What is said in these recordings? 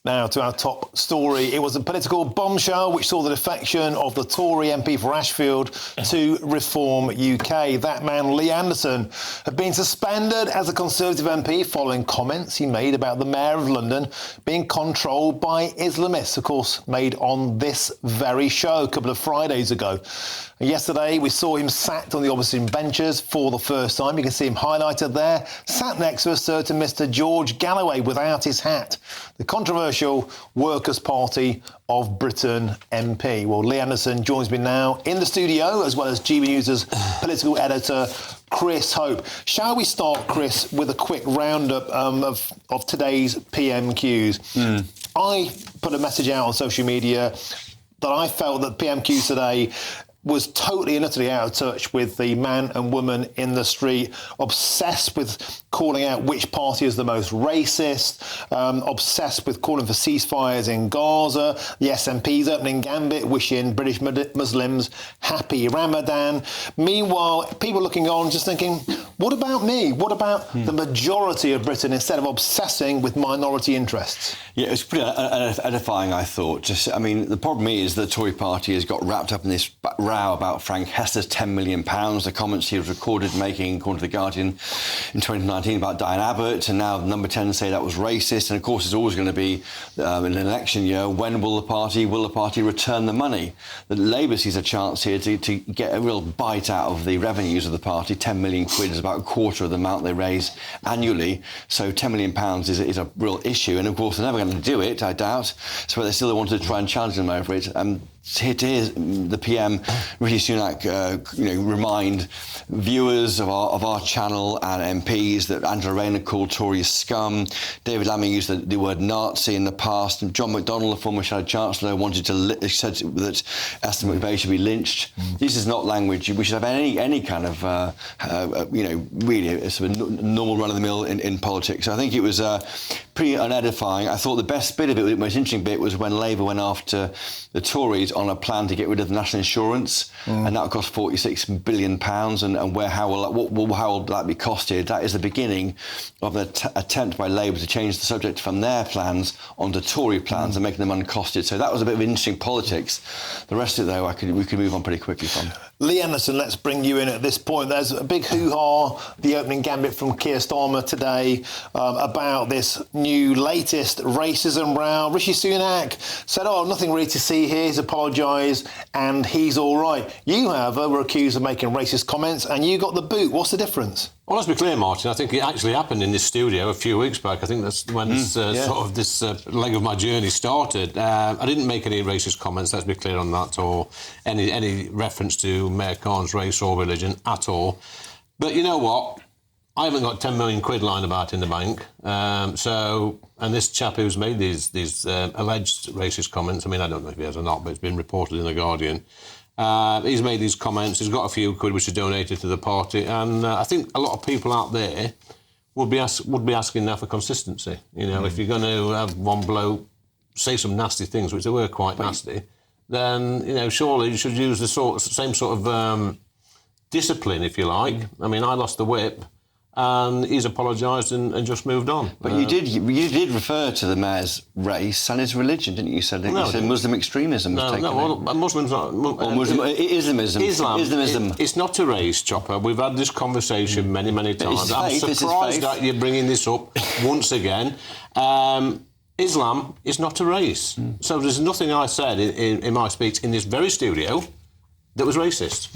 Now to our top story. It was a political bombshell which saw the defection of the Tory MP for Ashfield to Reform UK. That man, Lee Anderson, had been suspended as a Conservative MP following comments he made about the Mayor of London being controlled by Islamists, of course, made on this very show a couple of Fridays ago. And yesterday, we saw him sacked on the opposition benches for the first time. You can see him highlighted there, sat next to a certain Mr. George Galloway without his hat. The controversial Workers' Party of Britain MP. Well, Lee Anderson joins me now in the studio, as well as GB News' political editor, Chris Hope. Shall we start, Chris, with a quick roundup of today's PMQs? I put a message out on social media that I felt that PMQs today was totally and utterly out of touch with the man and woman in the street, obsessed with calling out which party is the most racist, obsessed with calling for ceasefires in Gaza, the SNP's opening gambit, wishing British Muslims happy Ramadan. Meanwhile, people looking on just thinking, what about me? What about the majority of Britain, instead of obsessing with minority interests? Yeah, it's pretty edifying, I thought. The problem is the Tory party has got wrapped up in this row about Frank Hester's £10 million, the comments he was recorded making, according to The Guardian, in 2019 about Diane Abbott, and now Number 10 say that was racist. And of course, it's always going to be in an election year, when will the party return the money? The Labour sees a chance here to get a real bite out of the revenues of the party. £10 million is about a quarter of the amount they raise annually. So £10 million is a real issue. And of course, they're never going to do it, I doubt. So they still wanted to try and challenge them over it. Here to hear the PM, Rishi Sunak, remind viewers of our channel and MPs that Angela Rayner called Tories scum. David Lammy used the word Nazi in the past. And John McDonnell, the former Shadow Chancellor, said that Esther McVeigh should be lynched. This is not language we should have any kind of, really sort of normal run-of-the-mill in politics. So I think it was pretty unedifying. I thought the best bit of it, the most interesting bit, was when Labour went after the Tories on a plan to get rid of the national insurance, and that would cost £46 billion. And how will that be costed? That is the beginning of an attempt by Labour to change the subject from their plans onto Tory plans and making them uncosted. So that was a bit of interesting politics. The rest of it, though, we could move on pretty quickly from. Lee Anderson, let's bring you in at this point. There's a big hoo-ha, the opening gambit from Keir Starmer today about this new latest racism row. Rishi Sunak said, nothing really to see here. He's apologised and he's all right. You, however, were accused of making racist comments and you got the boot. What's the difference? Well, let's be clear, Martin. I think it actually happened in this studio a few weeks back. I think that's when this leg of my journey started. I didn't make any racist comments, let's be clear on that, or any reference to Mayor Khan's race or religion at all. But you know what? I haven't got 10 million quid lying about in the bank. And this chap who's made these alleged racist comments, I don't know if he has or not, but it's been reported in The Guardian. He's made these comments. He's got a few quid which are donated to the party, and I think a lot of people out there would be asking now for consistency. If you're going to have one bloke say some nasty things, which they were quite nasty, then surely you should use the same sort of discipline, if you like. I lost the whip. And he's apologised and just moved on. But you did refer to the mayor's race and his religion, didn't you? You said Muslim extremism was taken. Muslims not. Islamism. It's not a race, Chopper. We've had this conversation many times. I'm surprised that you're bringing this up once again. Islam is not a race. So there's nothing I said in my speech in this very studio that was racist.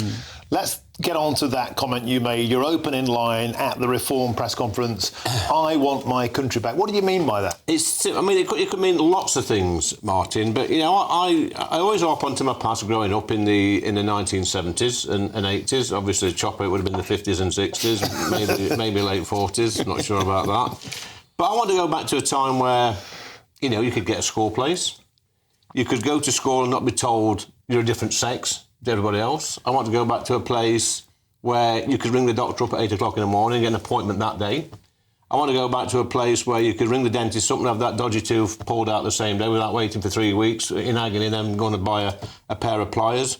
Let's get on to that comment you made, your opening line at the Reform press conference. I want my country back. What do you mean by that? It could mean lots of things, Martin, but, I always harp onto my past growing up in the 1970s and 80s. Obviously, Chopper, it would have been the 50s and 60s, maybe late 40s, not sure about that. But I want to go back to a time where, you could get a school place. You could go to school and not be told you're a different sex to everybody else. I want to go back to a place where you could ring the doctor up at 8 o'clock in the morning and get an appointment that day. I want to go back to a place where you could ring the dentist up and have that dodgy tooth pulled out the same day without waiting for 3 weeks in agony and then going to buy a pair of pliers.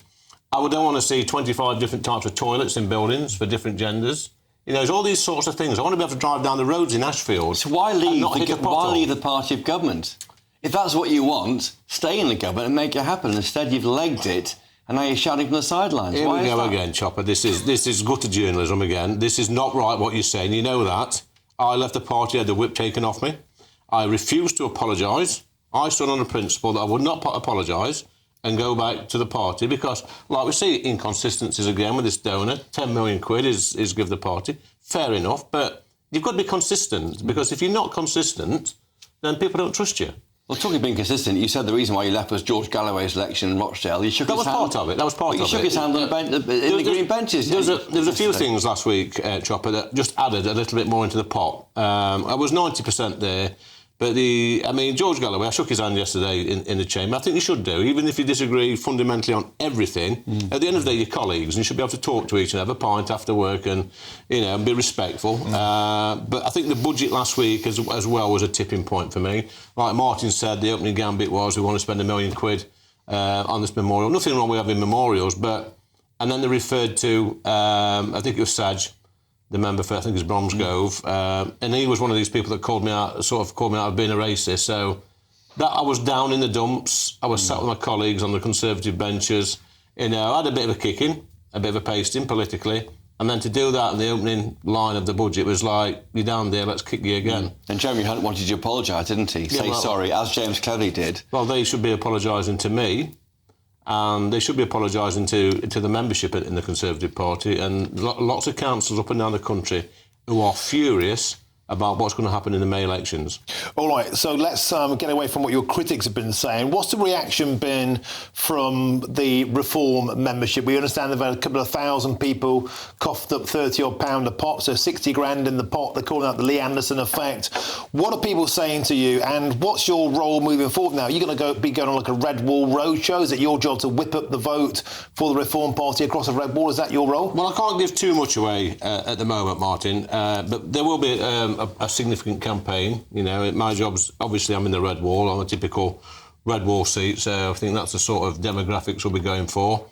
I don't want to see 25 different types of toilets in buildings for different genders. There's all these sorts of things. I want to be able to drive down the roads in Ashfield. So why leave the party of government? If that's what you want, stay in the government and make it happen. Instead, you've legged it, and now you're shouting from the sidelines. Here Why we is go that? again, Chopper. This is gutter journalism again. This is not right what you're saying. You know that. I left the party, had the whip taken off me. I refused to apologise. I stood on the principle that I would not apologise and go back to the party because, like we see, inconsistencies again with this donor. 10 million quid is give the party. Fair enough, but you've got to be consistent because if you're not consistent, then people don't trust you. Well, talking of being consistent, you said the reason why you left was George Galloway's election in Rochdale. You shook his hand. That was part of it. That was part of it. You shook his hand on the green benches. There was a few things last week, Chopper, that just added a little bit more into the pot. I was 90% there. But George Galloway, I shook his hand yesterday in the chamber. I think you should do, even if you disagree fundamentally on everything. At the end of the day, you're colleagues, and you should be able to talk to each other, have a pint after work, and be respectful. But I think the budget last week, as well, was a tipping point for me. Like Martin said, the opening gambit was we want to spend £1 million on this memorial. Nothing wrong with having memorials, and then they referred to, I think it was Saj, the member for, I think it's Bromsgrove, and he was one of these people that called me out of being a racist. So that I was down in the dumps. I was sat with my colleagues on the Conservative benches. I had a bit of a kicking, a bit of a pasting politically, and then to do that in the opening line of the budget was like, you're down there, let's kick you again. And Jeremy Hunt wanted you to apologise, didn't he? Say sorry, as James Cleverly did. Well, they should be apologising to me. And they should be apologising to the membership in the Conservative Party and lots of councils up and down the country who are furious about what's going to happen in the May elections. All right, so let's get away from what your critics have been saying. What's the reaction been from the Reform membership? We understand they've had a couple of thousand people coughed up £30-odd a pot, so 60 grand in the pot. They're calling out the Lee Anderson effect. What are people saying to you, and what's your role moving forward now? Are you going to be going on like a Red Wall roadshow? Is it your job to whip up the vote for the Reform Party across a Red Wall? Is that your role? Well, I can't give too much away at the moment, Martin, but there will be a significant campaign. My job's, obviously I'm in the Red Wall, I'm a typical Red Wall seat, so I think that's the sort of demographics we'll be going for.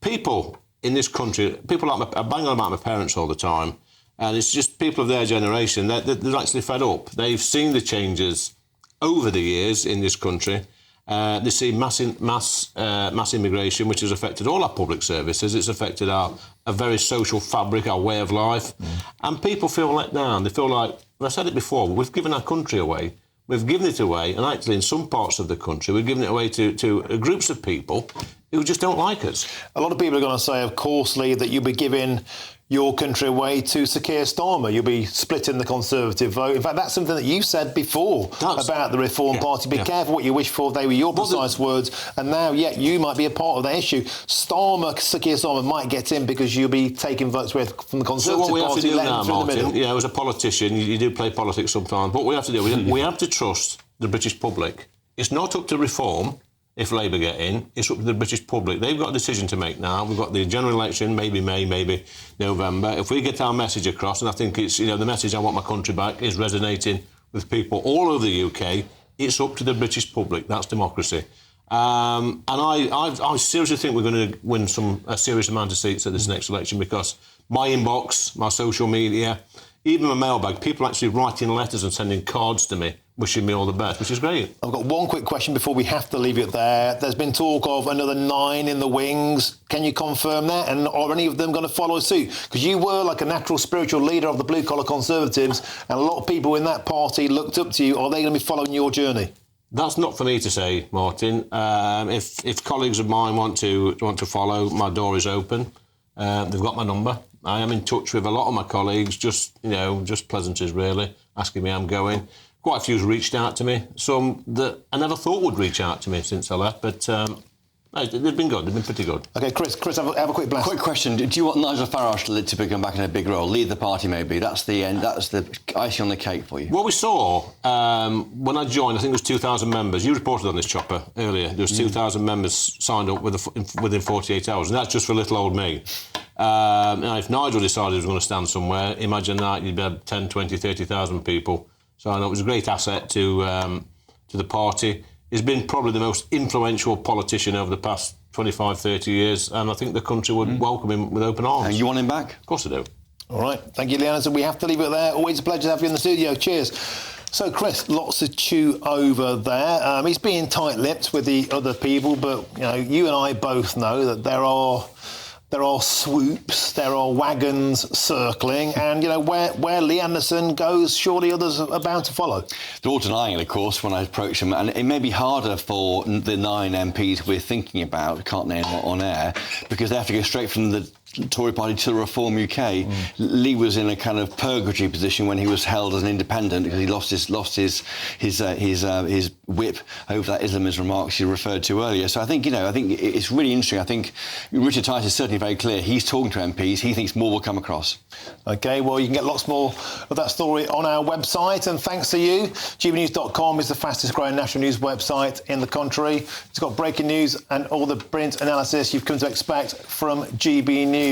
People in this country, I bang on about my parents all the time, and it's just people of their generation, they're actually fed up. They've seen the changes over the years in this country. They see mass immigration, which has affected all our public services. It's affected our very social fabric, our way of life. And people feel let down. They feel like, and I said it before, we've given our country away. We've given it away, and actually in some parts of the country, we've given it away to groups of people who just don't like us. A lot of people are going to say, of course, Lee, that you'll be giving your country away to Sir Keir Starmer. You'll be splitting the Conservative vote. In fact, that's something that you said before about the Reform Party. Be careful what you wish for. They were your precise words. And now, you might be a part of that issue. Sir Keir Starmer might get in because you'll be taking votes away from the Conservative Party. So what we have to do now, through Martin, the middle. as a politician, you do play politics sometimes. What we have to do, we have to trust the British public. It's not up to Reform if Labour get in. It's up to the British public. They've got a decision to make now. We've got the general election, maybe May, maybe November. If we get our message across, and I think it's, the message I want my country back is resonating with people all over the UK, it's up to the British public. That's democracy. And I seriously think we're going to win a serious amount of seats at this next election because my inbox, my social media, even my mailbag, people actually writing letters and sending cards to me, wishing me all the best, which is great. I've got one quick question before we have to leave it there. There's been talk of another 9 in the wings. Can you confirm that? And are any of them going to follow suit? Because you were like a natural spiritual leader of the blue-collar Conservatives, and a lot of people in that party looked up to you. Are they going to be following your journey? That's not for me to say, Martin. If colleagues of mine want to follow, my door is open. They've got my number. I am in touch with a lot of my colleagues, just pleasantries really, asking me how I'm going. Quite a few's reached out to me. Some that I never thought would reach out to me since I left, but they've been good. They've been pretty good. OK, Chris, have a quick blast. Quick question. Do you want Nigel Farage to become back in a big role? Lead the party, maybe? That's the end. That's the icing on the cake for you. What we saw when I joined, I think it was 2,000 members. You reported on this, Chopper, earlier. There was 2,000 members signed up within 48 hours, and that's just for little old me. Now, if Nigel decided he was going to stand somewhere, imagine that you'd have 10, 20, 30,000 people. So I know it was a great asset to the party. He's been probably the most influential politician over the past 25, 30 years, and I think the country would welcome him with open arms. And you want him back? Of course I do. All right. Thank you, Lee Anderson. We have to leave it there. Always a pleasure to have you in the studio. Cheers. So, Chris, lots to chew over there. He's being tight-lipped with the other people, but you and I both know that there are swoops, there are wagons circling, and where Lee Anderson goes, surely others are bound to follow. They're all denying it, of course, when I approach them, and it may be harder for the 9 MPs we're thinking about, can't name on air, because they have to go straight from the Tory party to Reform UK. Lee was in a kind of purgatory position when he was held as an independent because he lost his whip over that Islamist remarks you referred to earlier. So I think it's really interesting. I think Richard Tice is certainly very clear. He's talking to MPs. He thinks more will come across. OK, well, you can get lots more of that story on our website. And thanks to you, gbnews.com is the fastest growing national news website in the country. It's got breaking news and all the brilliant analysis you've come to expect from GB News.